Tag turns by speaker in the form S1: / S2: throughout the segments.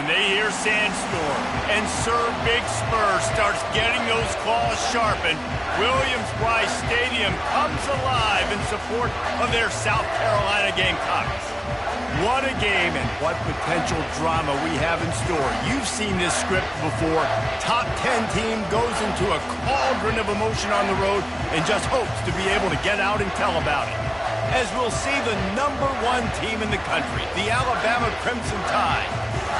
S1: when they hear sandstorm and Sir Big Spur starts getting those claws sharpened, Williams-Brice Stadium comes alive in support of their South Carolina Gamecocks. What a game and what potential drama we have in store. You've seen this script before. Top 10 team goes into a cauldron of emotion on the road and just hopes to be able to get out and tell about it. As we'll see the #1 team in the country, the Alabama Crimson Tide,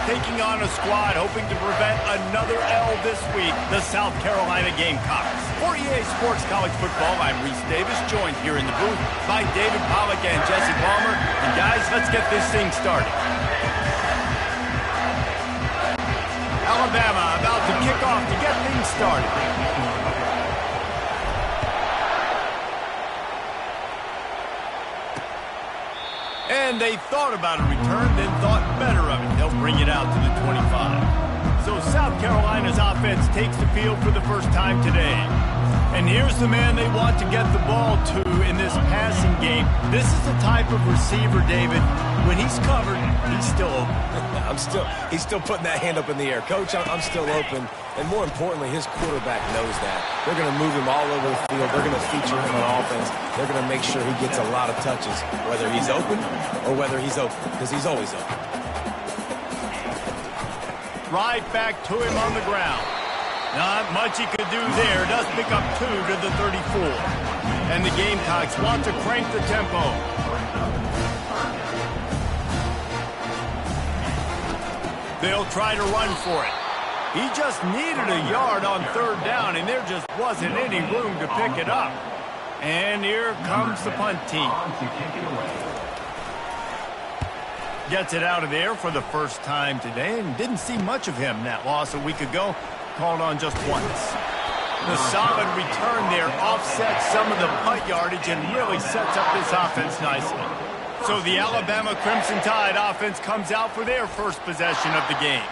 S1: taking on a squad hoping to prevent another L this week, the South Carolina Gamecocks. For EA Sports College Football, I'm Reese Davis, joined here in the booth by David Pollack and Jesse Palmer. And guys, let's get this thing started. Alabama about to kick off to get things started. And they thought about a return, then thought better of it. They'll bring it out to the 25. So South Carolina's offense takes the field for the first time today. And here's the man they want to get the ball to in this passing game. This is the type of receiver, David, when he's covered, he's still open.
S2: He's still putting that hand up in the air. Coach, I'm still open. And more importantly, his quarterback knows that. They're going to move him all over the field. They're going to feature him on offense. They're going to make sure he gets a lot of touches, whether he's open or whether he's open, because he's always open.
S1: Right back to him on the ground. Not much he could do there. Does pick up 2 to the 34. And the Gamecocks want to crank the tempo. They'll try to run for it. He just needed a yard on 3rd down, and there just wasn't any room to pick it up. And here comes the punt team. Gets it out of there for the first time today, and didn't see much of him. That loss a week ago, called on just once. The solid return there offsets some of the punt yardage and really sets up this offense nicely. So the Alabama Crimson Tide offense comes out for their first possession of the game.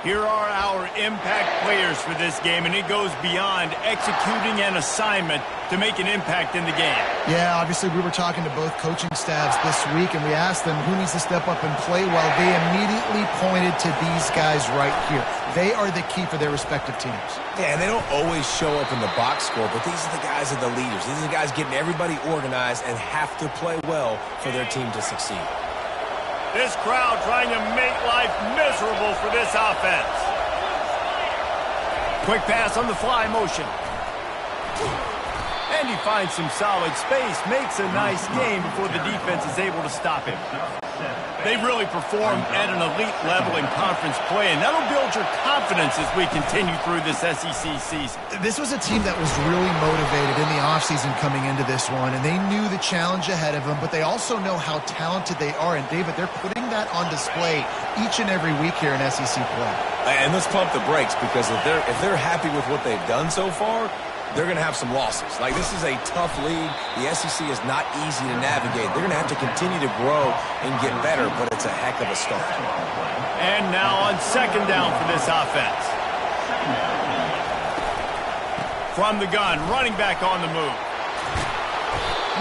S1: Here are our impact players for this game, and it goes beyond executing an assignment to make an impact in the game.
S3: Yeah, obviously we were talking to both coaching staffs this week, and we asked them who needs to step up and play well. They immediately pointed to these guys right here. They are the key for their respective teams.
S2: Yeah, and they don't always show up in the box score, but these are the guys that are the leaders. These are the guys getting everybody organized and have to play well for their team to succeed.
S1: This crowd trying to make life miserable for this offense. Quick pass on the fly motion. And he finds some solid space, makes a nice game before the defense is able to stop him. They really performed at an elite level in conference play, and that'll build your confidence as we continue through this SEC season.
S3: This was a team that was really motivated in the offseason coming into this one, and they knew the challenge ahead of them, but they also know how talented they are. And, David, they're putting that on display each and every week here in SEC play.
S2: And let's pump the brakes, because if they're happy with what they've done so far, they're going to have some losses. Like, this is a tough league. The SEC is not easy to navigate. They're going to have to continue to grow and get better, but it's a heck of a start.
S1: And now on 2nd down for this offense. From the gun, running back on the move.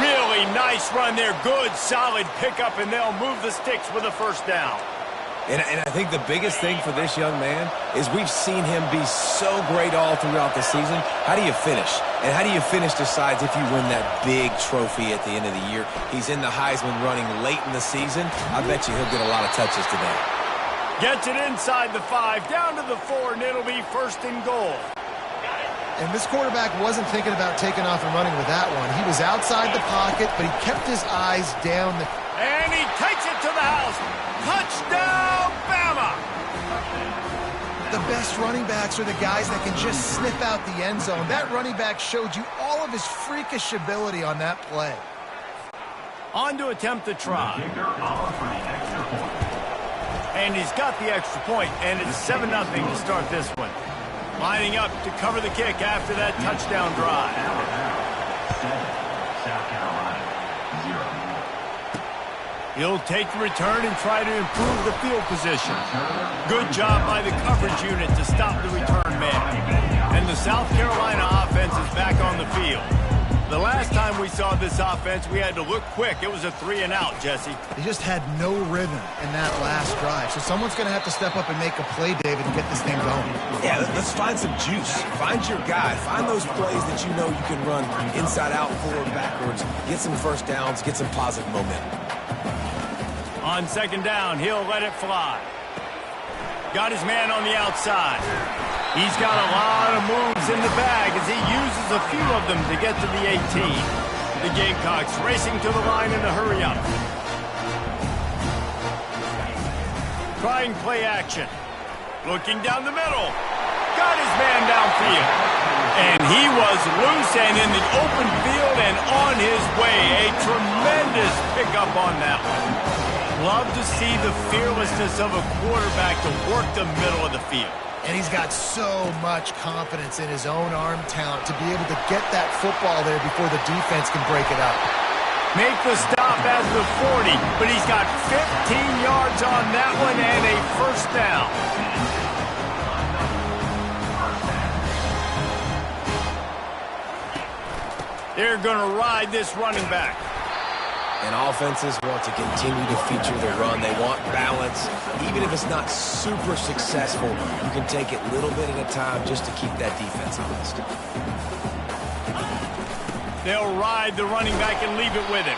S1: Really nice run there. Good, solid pickup, and they'll move the sticks with a 1st down.
S2: And I think the biggest thing for this young man is we've seen him be so great all throughout the season. How do you finish? And how do you finish decides if you win that big trophy at the end of the year. He's in the Heisman running late in the season. I bet you he'll get a lot of touches today.
S1: Gets it inside the 5, down to the 4, and it'll be 1st and goal.
S3: And this quarterback wasn't thinking about taking off and running with that one. He was outside the pocket, but he kept his eyes down the...
S1: And he takes it to the house. Touchdown, Bama!
S3: The best running backs are the guys that can just sniff out the end zone. That running back showed you all of his freakish ability on that play.
S1: On to attempt the try. And he's got the extra point, and it's 7-0 to start this one. Lining up to cover the kick after that touchdown drive. He'll take the return and try to improve the field position. Good job by the coverage unit to stop the return man. And the South Carolina offense is back on the field. The last time we saw this offense, we had to look quick. It was a 3-and-out, Jesse.
S3: They just had no rhythm in that last drive. So someone's going to have to step up and make a play, David, and get this thing going.
S2: Yeah, let's find some juice. Find your guy. Find those plays that you know you can run inside out, forward, backwards. Get some first downs. Get some positive momentum.
S1: On second down, he'll let it fly. Got his man on the outside. He's got a lot of moves in the bag as he uses a few of them to get to the 18. The Gamecocks racing to the line in a hurry-up. Trying play action. Looking down the middle. Got his man downfield. And he was loose and in the open field and on his way. A tremendous pickup on that one. Love to see the fearlessness of a quarterback to work the middle of the field.
S3: And he's got so much confidence in his own arm talent to be able to get that football there before the defense can break it up.
S1: Make the stop at the 40, but he's got 15 yards on that one and a first down. They're going to ride this running back.
S2: And offenses want to continue to feature the run. They want balance. Even if it's not super successful, you can take it little bit at a time just to keep that defense honest.
S1: They'll ride the running back and leave it with him.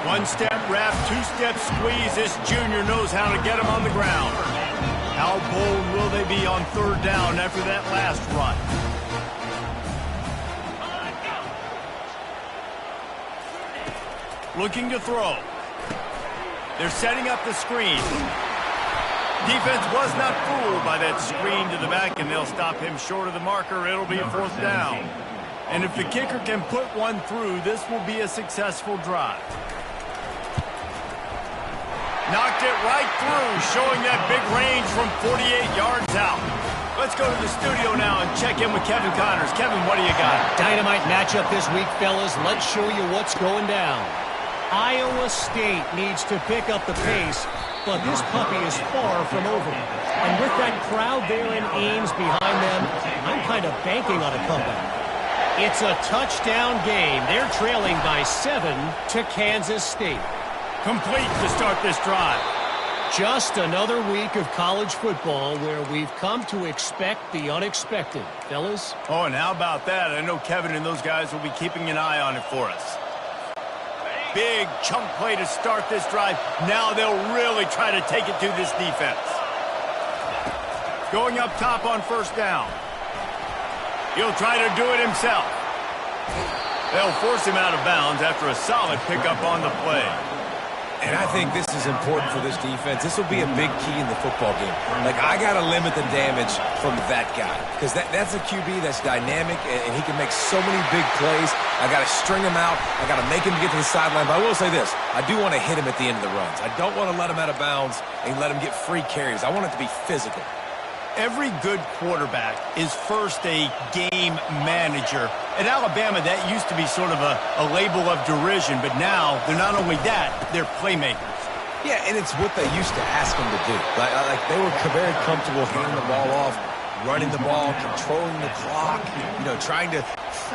S1: One-step wrap, two-step squeeze. This junior knows how to get him on the ground. How bold will they be on third down after that last run? Looking to throw. They're setting up the screen. Defense was not fooled by that screen to the back, and they'll stop him short of the marker. It'll be a fourth down. And if the kicker can put one through, this will be a successful drive. Knocked it right through, showing that big range from 48 yards out. Let's go to the studio now and check in with Kevin Connors. Kevin, what do you got?
S4: Dynamite matchup this week, fellas. Let's show you what's going down. Iowa State needs to pick up the pace, but this puppy is far from over. And with that crowd there in Ames behind them, I'm kind of banking on a comeback. It's a touchdown game. They're trailing by 7 to Kansas State.
S1: Complete to start this drive.
S4: Just another week of college football where we've come to expect the unexpected, fellas.
S1: Oh, and how about that? I know Kevin and those guys will be keeping an eye on it for us. Big chunk play to start this drive. Now they'll really try to take it to this defense. Going up top on first down. He'll try to do it himself. They'll force him out of bounds after a solid pickup on the play.
S2: And I think this is important for this defense. This will be a big key in the football game. Like, I got to limit the damage from that guy because that's a QB that's dynamic, and he can make so many big plays. I got to string him out. I got to make him get to the sideline. But I will say this. I do want to hit him at the end of the runs. I don't want to let him out of bounds and let him get free carries. I want it to be physical.
S1: Every good quarterback is first a game manager. At Alabama, that used to be sort of a label of derision, but now they're not only that, they're playmakers.
S2: Yeah, and it's what they used to ask them to do. Like they were very comfortable handing the ball off, running the ball, controlling the clock, trying to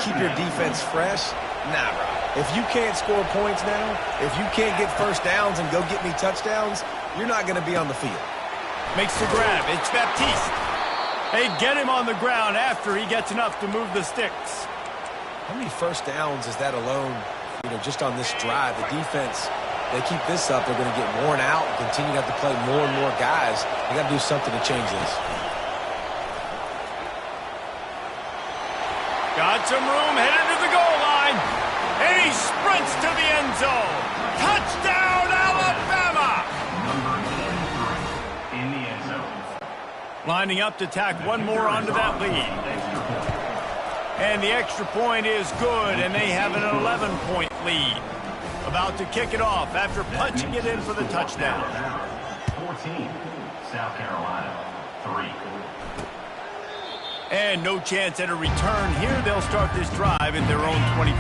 S2: keep your defense fresh. Nah, bro. If you can't score points now, if you can't get first downs and go get me touchdowns, you're not going to be on the field.
S1: Makes the grab. It's Baptiste. They get him on the ground after he gets enough to move the sticks.
S2: How many first downs is that alone, just on this drive? The defense, they keep this up, they're going to get worn out and continue to have to play more and more guys. They got to do something to change this.
S1: Got some room, headed to the goal line. And he sprints to the end zone. Touchdown, Alabama! Lining up to tack one more onto that lead. And the extra point is good, and they have an 11-point lead. About to kick it off after punching it in for the touchdown.
S5: 14, South Carolina, 3.
S1: And no chance at a return here. They'll start this drive at their own 25.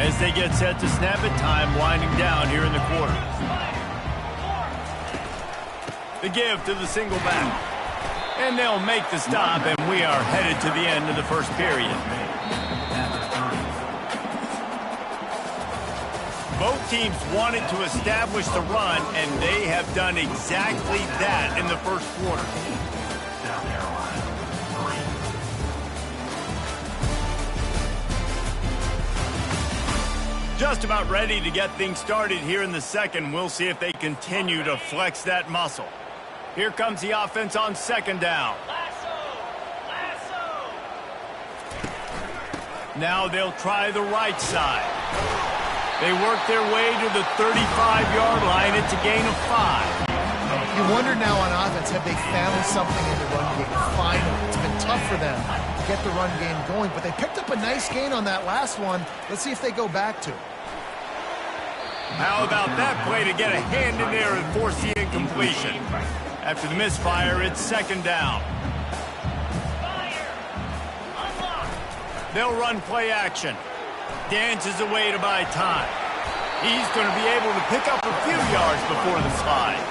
S1: As they get set to snap it, time winding down here in the quarter. The give to the single back. And they'll make the stop, and we are headed to the end of the first period. Both teams wanted to establish the run, and they have done exactly that in the first quarter.
S5: South Carolina, 3.
S1: Just about ready to get things started here in the second. We'll see if they continue to flex that muscle. Here comes the offense on second down. Now they'll try the right side. They work their way to the 35-yard line. It's a gain of 5.
S3: You wonder now on offense, have they found something in the run game? Finally, it's been tough for them to get the run game going, but they picked up a nice gain on that last one. Let's see if they go back to it.
S1: How about that play to get a hand in there and force the incompletion? After the misfire, it's second down. They'll run play action. Dances away to buy time. He's going to be able to pick up a few yards before the slide.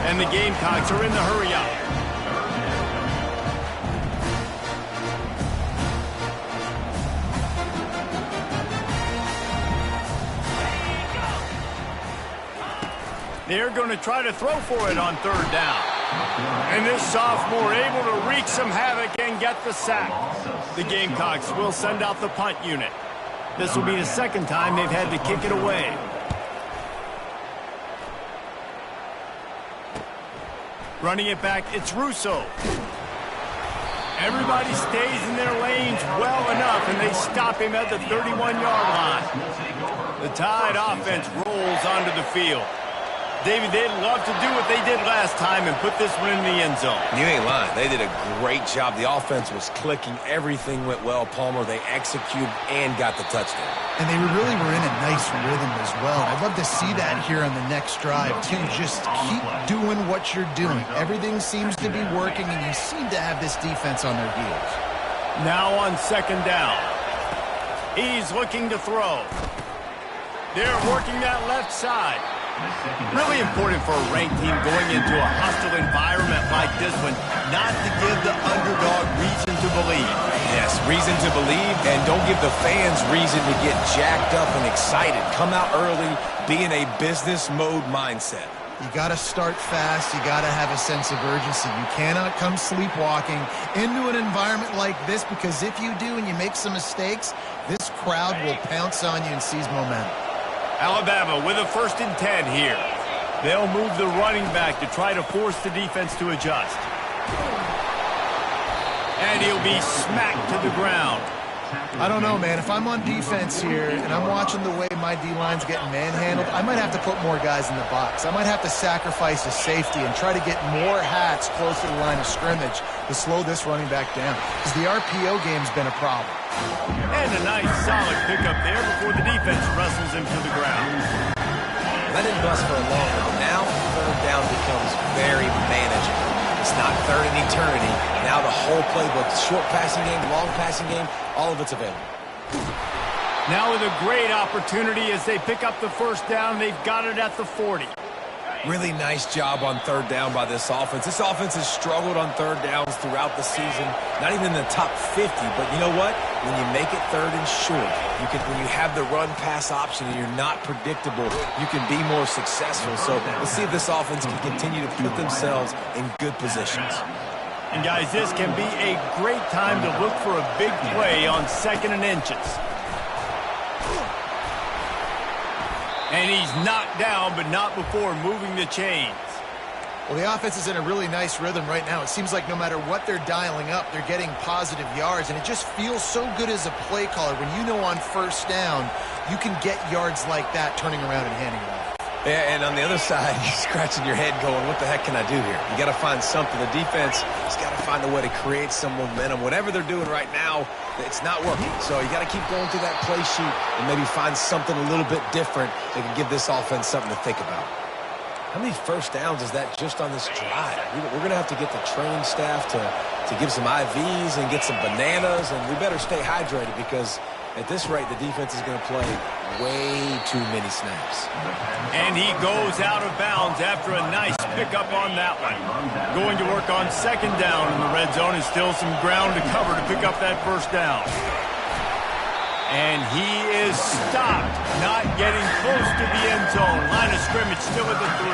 S1: And the Gamecocks are in the hurry up. They're going to try to throw for it on third down. And this sophomore able to wreak some havoc and get the sack. The Gamecocks will send out the punt unit. This will be the second time they've had to kick it away. Running it back, it's Russo. Everybody stays in their lanes well enough, and they stop him at the 31-yard line. The Tide offense rolls onto the field. David, they'd love to do what they did last time and put this one in the end zone.
S2: You ain't lying. They did a great job. The offense was clicking. Everything went well, Palmer. They executed and got the touchdown.
S3: And they really were in a nice rhythm as well. I'd love to see that here on the next drive, too. Just keep doing what you're doing. Everything seems to be working, and you seem to have this defense on their heels.
S1: Now on second down. He's looking to throw. They're working that left side. Really important for a ranked team going into a hostile environment like this one, not to give the underdog reason to believe.
S2: Yes, reason to believe, and don't give the fans reason to get jacked up and excited. Come out early, be in a business mode mindset.
S3: You got to start fast. You got to have a sense of urgency. You cannot come sleepwalking into an environment like this, because if you do and you make some mistakes, this crowd will pounce on you and seize momentum.
S1: Alabama with a 1st and 10 here. They'll move the running back to try to force the defense to adjust. And he'll be smacked to the ground.
S3: I don't know, man. If I'm on defense here and I'm watching the way my D-line's getting manhandled, I might have to put more guys in the box. I might have to sacrifice a safety and try to get more hats close to the line of scrimmage to slow this running back down, because the RPO game's been a problem.
S1: And a nice solid pickup there before the defense wrestles him to the ground.
S2: That didn't bust for a long one. Now third down becomes very manageable. It's not third in eternity. Now the whole playbook, short passing game, long passing game, all of it's available.
S1: Now with a great opportunity as they pick up the first down. They've got it at the 40.
S2: Really nice job on third down by this offense. This offense has struggled on third downs throughout the season. Not even in the top 50, but you know what? When you make it third and short, when you have the run-pass option and you're not predictable, you can be more successful. So let's see if this offense can continue to put themselves in good positions.
S1: And guys, this can be a great time to look for a big play on 2nd and inches. And he's knocked down, but not before moving the chains.
S3: Well, the offense is in a really nice rhythm right now. It seems like no matter what they're dialing up, they're getting positive yards, and it just feels so good as a play caller when you know on first down you can get yards like that turning around and handing it off.
S2: Yeah, and on the other side, you're scratching your head going, what the heck can I do here? You got to find something. The defense has got to find a way to create some momentum. Whatever they're doing right now, it's not working. So you got to keep going through that play sheet and maybe find something a little bit different that can give this offense something to think about. How many first downs is that just on this drive? We're going to have to get the training staff to give some IVs and get some bananas, and we better stay hydrated, because at this rate, the defense is going to play way too many snaps.
S1: And he goes out of bounds after a nice pickup on that one. Going to work on second down in the red zone, and still some ground to cover to pick up that first down. And he is stopped, not getting close to the end zone. Line of scrimmage still at the 3.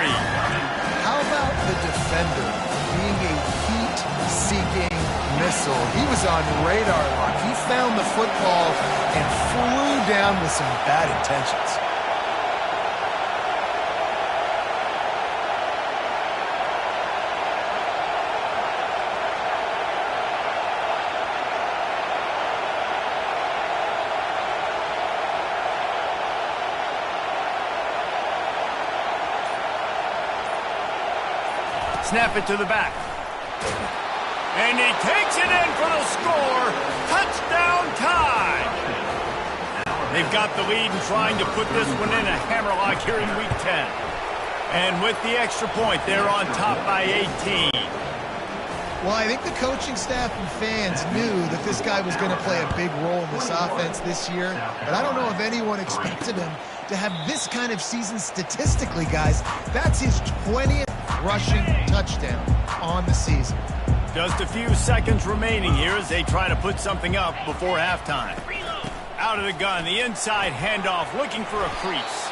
S3: How about the defender being a heat-seeking missile? He was on radar lock. He found the football and flew down with some bad intentions.
S1: Snap it to the back. And he takes it in for the score. Touchdown tie. They've got the lead and trying to put this one in a hammerlock here in Week 10. And with the extra point, they're on top by 18.
S3: Well, I think the coaching staff and fans knew that this guy was going to play a big role in this offense this year. But I don't know if anyone expected him to have this kind of season statistically, guys. That's his 20th rushing touchdown on the season.
S1: Just a few seconds remaining here as they try to put something up before halftime. Out of the gun, the inside handoff, looking for a crease.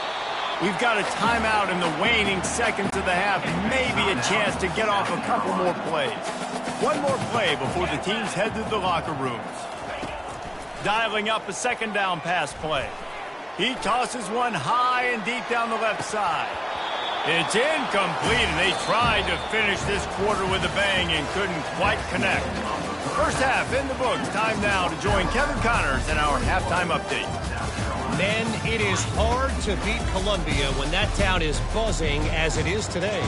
S1: We've got a timeout in the waning seconds of the half, maybe a chance to get off a couple more plays. One more play before the teams head to the locker rooms. Dialing up a second down pass play. He tosses one high and deep down the left side. It's incomplete, and they tried to finish this quarter with a bang and couldn't quite connect. First half in the books. Time now to join Kevin Connors in our halftime update.
S4: Men, it is hard to beat Columbia when that town is buzzing as it is today.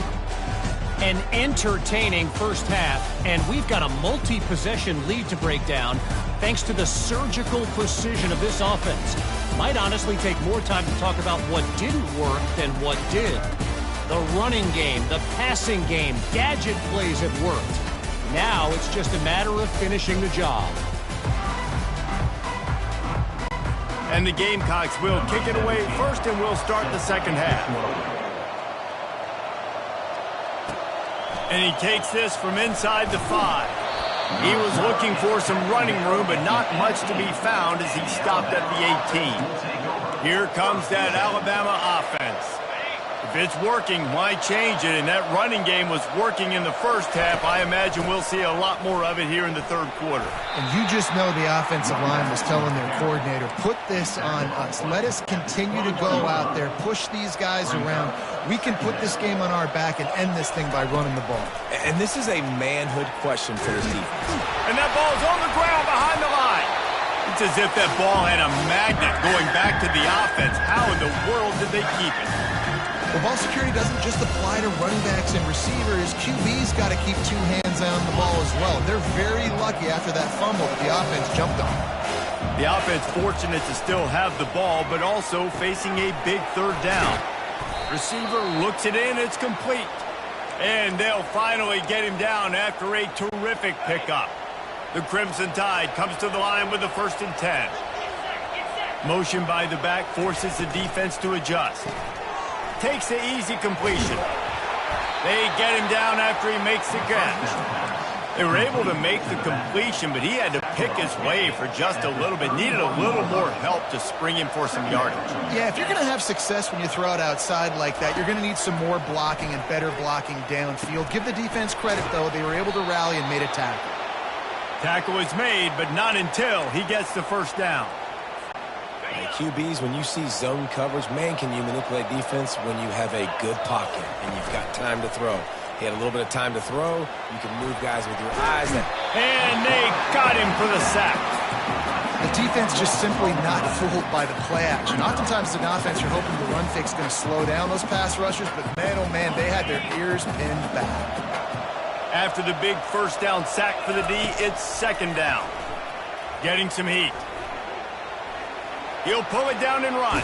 S4: An entertaining first half, and we've got a multi-possession lead to break down thanks to the surgical precision of this offense. Might honestly take more time to talk about what didn't work than what did. The running game, the passing game, gadget plays have worked. Now it's just a matter of finishing the job.
S1: And the Gamecocks will kick it away first, and we'll start the second half. And he takes this from inside the 5. He was looking for some running room, but not much to be found as he stopped at the 18. Here comes that Alabama offense. If it's working, why change it? And that running game was working in the first half. I imagine we'll see a lot more of it here in the third quarter.
S3: And you just know the offensive line was telling their coordinator, put this on us. Let us continue to go out there, push these guys around. We can put this game on our back and end this thing by running the ball.
S2: And this is a manhood question for this defense.
S1: And that ball's on the ground behind the line. It's as if that ball had a magnet going back to the offense. How in the world did they keep it?
S3: Well, ball security doesn't just apply to running backs and receivers. QB's got to keep 2 hands on the ball as well. They're very lucky after that fumble that the offense jumped on.
S1: The offense fortunate to still have the ball, but also facing a big third down. Receiver looks it in, it's complete. And they'll finally get him down after a terrific pickup. The Crimson Tide comes to the line with the 1st and 10. Motion by the back forces the defense to adjust. Takes the easy completion. They get him down after he makes the catch. They were able to make the completion, but he had to pick his way for just a little bit. Needed a little more help to spring him for some yardage.
S3: Yeah, if you're going to have success when you throw it outside like that, you're going to need some more blocking and better blocking downfield. Give the defense credit, though. They were able to rally and made a tackle.
S1: Tackle is made, but not until he gets the first down.
S2: QBs, when you see zone coverage, man, can you manipulate defense when you have a good pocket and you've got time to throw. He had a little bit of time to throw. You can move guys with your eyes.
S1: And they got him for the sack.
S3: The defense just simply not fooled by the play action. Oftentimes in offense, you're hoping the run fake's going to slow down those pass rushers, but man, oh man, they had their ears pinned back.
S1: After the big first down sack for the D, it's second down. Getting some heat. He'll pull it down and run.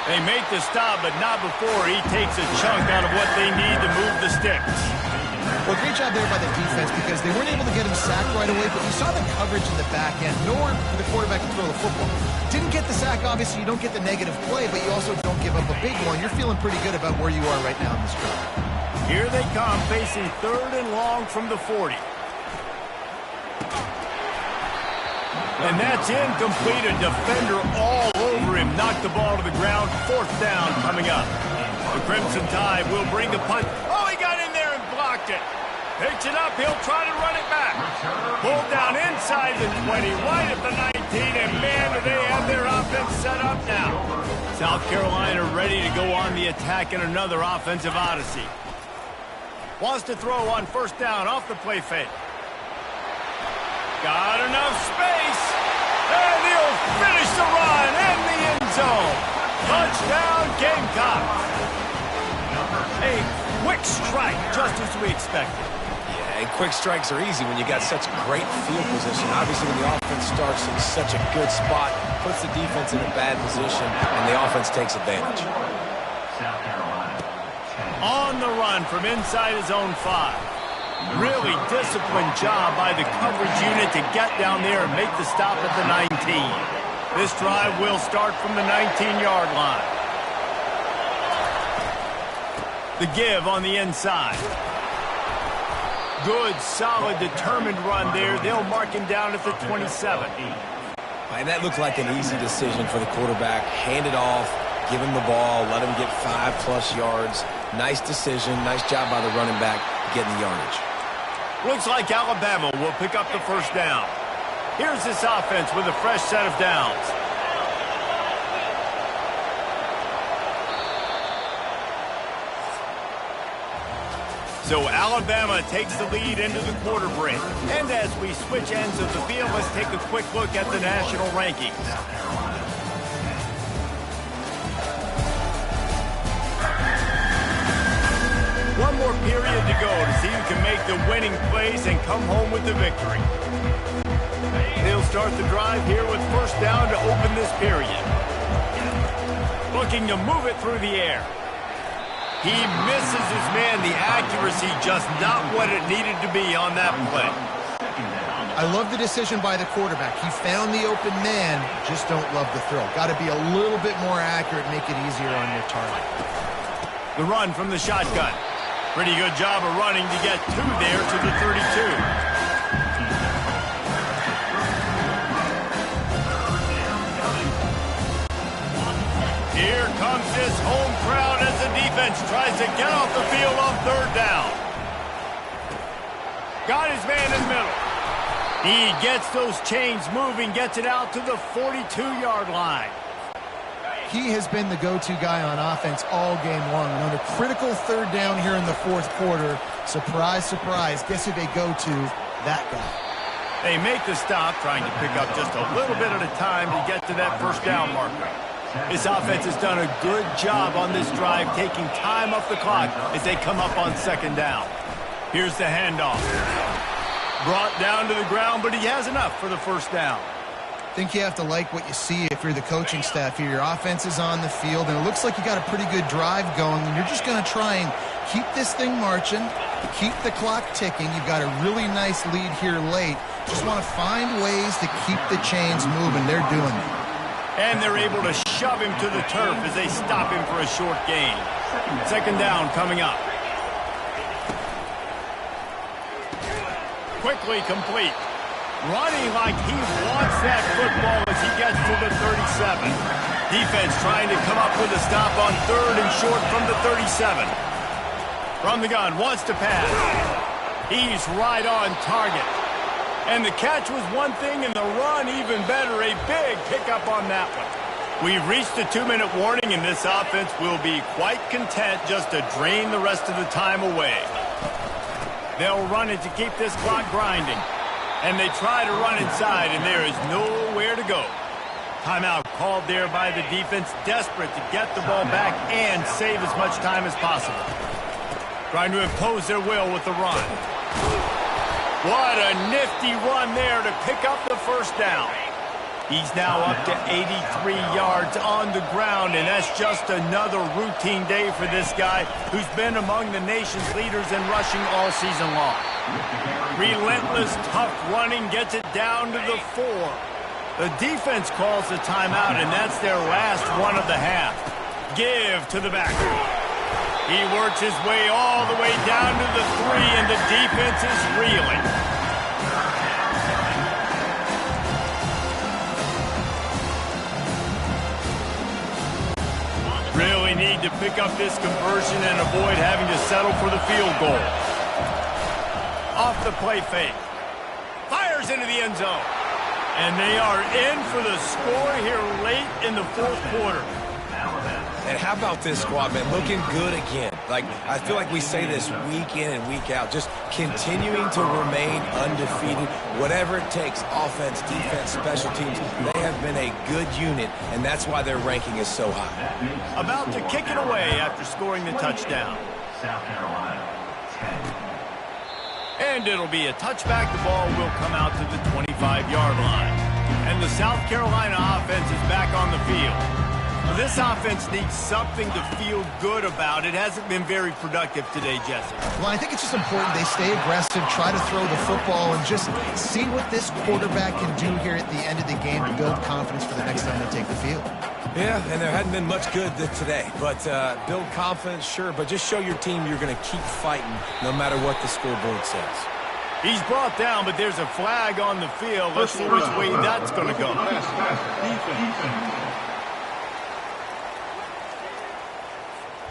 S1: They make the stop, but not before he takes a chunk out of what they need to move the sticks.
S3: Well, great job there by the defense because they weren't able to get him sacked right away, but you saw the coverage in the back end. Nowhere for the quarterback to throw the football. Didn't get the sack, obviously. You don't get the negative play, but you also don't give up a big one. You're feeling pretty good about where you are right now in this drive.
S1: Here they come, facing 3rd and long from the 40. And that's incomplete. A defender all over him. Knocked the ball to the ground. 4th down coming up. The Crimson Tide will bring the punt. Oh, he got in there and blocked it. Picks it up. He'll try to run it back. Pulled down inside the 20, right at the 19, and man, do they have their offense set up now. South Carolina ready to go on the attack in another offensive odyssey. Wants to throw on 1st down off the play fake. Got enough space, and he'll finish the run in the end zone. Touchdown, Gamecocks. A quick strike, just as we expected.
S2: Yeah, and quick strikes are easy when you got such great field position. Obviously, when the offense starts in such a good spot, puts the defense in a bad position, and the offense takes advantage.
S1: On the run from inside his own 5. Really disciplined job by the coverage unit to get down there and make the stop at the 19. This drive will start from the 19-yard line. The give on the inside. Good, solid, determined run there. They'll mark him down at the 27.
S2: And that looked like an easy decision for the quarterback. Hand it off, give him the ball, let him get 5+ yards. Nice decision. Nice job by the running back getting the yardage.
S1: Looks like Alabama will pick up the 1st down. Here's this offense with a fresh set of downs. So Alabama takes the lead into the quarter break. And as we switch ends of the field, let's take a quick look at the national rankings. One more period to go to see who can make the winning plays and come home with the victory. They'll start the drive here with 1st down to open this period. Looking to move it through the air. He misses his man. The accuracy just not what it needed to be on that play.
S3: I love the decision by the quarterback. He found the open man, just don't love the throw. Got to be a little bit more accurate, make it easier on your target.
S1: The run from the shotgun. Pretty good job of running to get 2 there to the 32. Here comes this home crowd as the defense tries to get off the field on 3rd down. Got his man in the middle. He gets those chains moving, gets it out to the 42-yard line.
S3: He has been the go-to guy on offense all game long. And on a critical 3rd down here in the 4th quarter, surprise, surprise, guess who they go to? That guy.
S1: They make the stop, trying to pick up just a little bit at a time to get to that 1st down marker. This offense has done a good job on this drive, taking time off the clock as they come up on 2nd down. Here's the handoff. Brought down to the ground, but he has enough for the 1st down.
S3: I think you have to like what you see if you're the coaching staff here. Your offense is on the field, and it looks like you got a pretty good drive going, and you're just going to try and keep this thing marching, keep the clock ticking. You've got a really nice lead here late. Just want to find ways to keep the chains moving. They're doing it.
S1: And they're able to shove him to the turf as they stop him for a short gain. 2nd down coming up. Quickly complete. Running like he wants that football as he gets to the 37. Defense trying to come up with a stop on 3rd and short from the 37. From the gun, wants to pass. He's right on target. And the catch was one thing, and the run even better. A big pickup on that one. We've reached the 2-minute warning, and this offense will be quite content just to drain the rest of the time away. They'll run it to keep this clock grinding. And they try to run inside, and there is nowhere to go. Timeout called there by the defense, desperate to get the ball back and save as much time as possible. Trying to impose their will with the run. What a nifty run there to pick up the 1st down. He's now up to 83 yards on the ground, and that's just another routine day for this guy who's been among the nation's leaders in rushing all season long. Relentless, tough running gets it down to the 4. The defense calls the timeout, and that's their last one of the half. Give to the back. He works his way all the way down to the 3, and the defense is reeling. pick up this conversion and avoid having to settle for the field goal. Off the play fake. Fires into the end zone. And they are in for the score here late in the fourth quarter.
S2: And how about this squad, man? Looking good again. Like, I feel like we say this week in and week out, just continuing to remain undefeated, whatever it takes, offense, defense, special teams. They have been a good unit, and that's why their ranking is so high.
S1: About to kick it away after scoring the touchdown.
S5: South Carolina, 10.
S1: And it'll be a touchback. The ball will come out to the 25-yard line. And the South Carolina offense is back on the field. This offense needs something to feel good about. It hasn't been very productive today, Jesse.
S3: Well, I think it's just important they stay aggressive, try to throw the football, and just see what this quarterback can do here at the end of the game to build confidence for the next time they take the field.
S2: Yeah, and there hadn't been much good today. But build confidence, sure, but just show your team you're going to keep fighting no matter what the scoreboard says.
S1: He's brought down, but there's a flag on the field. Let's see which way that's going to go.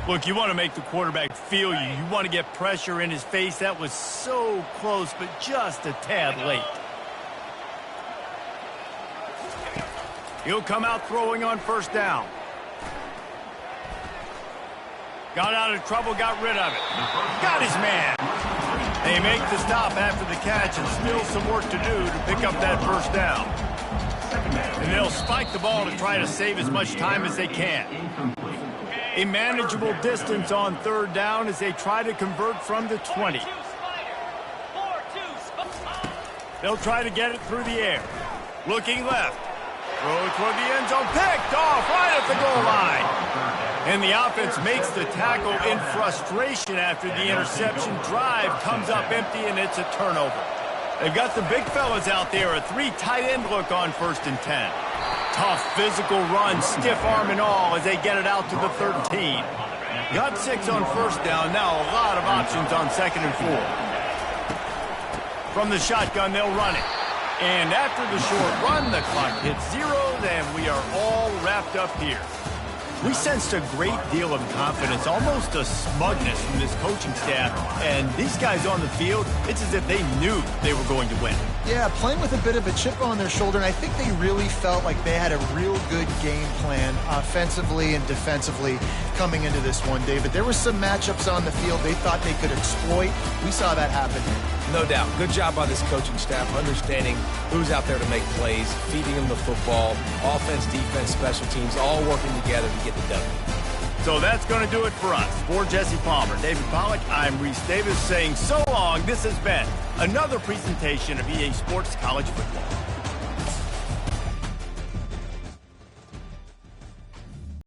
S1: Look, you want to make the quarterback feel you. You want to get pressure in his face. That was so close, but just a tad late. He'll come out throwing on first down. Got out of trouble, got rid of it. Got his man. They make the stop after the catch, and still some work to do to pick up that first down. And they'll spike the ball to try to save as much time as they can. A manageable distance on third down as they try to convert from the 20. They'll try to get it through the air. Looking left. Throw toward the end zone. Picked off right at the goal line. And the offense makes the tackle in frustration after the interception. Drive comes up empty, and it's a turnover. They've got the big fellas out there. A 3 tight end look on 1st and 10. Tough physical run, stiff arm and all as they get it out to the 13. Got 6 on first down. Now a lot of options on 2nd and 4. From the shotgun, they'll run it. And after the short run, the clock hits 0, and we are all wrapped up here. We sensed a great deal of confidence, almost a smugness from this coaching staff. And these guys on the field, it's as if they knew they were going to win.
S3: Yeah, playing with a bit of a chip on their shoulder, and I think they really felt like they had a real good game plan offensively and defensively coming into this one, David. There were some matchups on the field they thought they could exploit. We saw that happen here.
S2: No doubt. Good job by this coaching staff, understanding who's out there to make plays, feeding them the football, offense, defense, special teams, all working together to get the W.
S1: So that's going to do it for us. For Jesse Palmer, David Pollack, I'm Reese Davis saying so long. This has been another presentation of EA Sports College Football.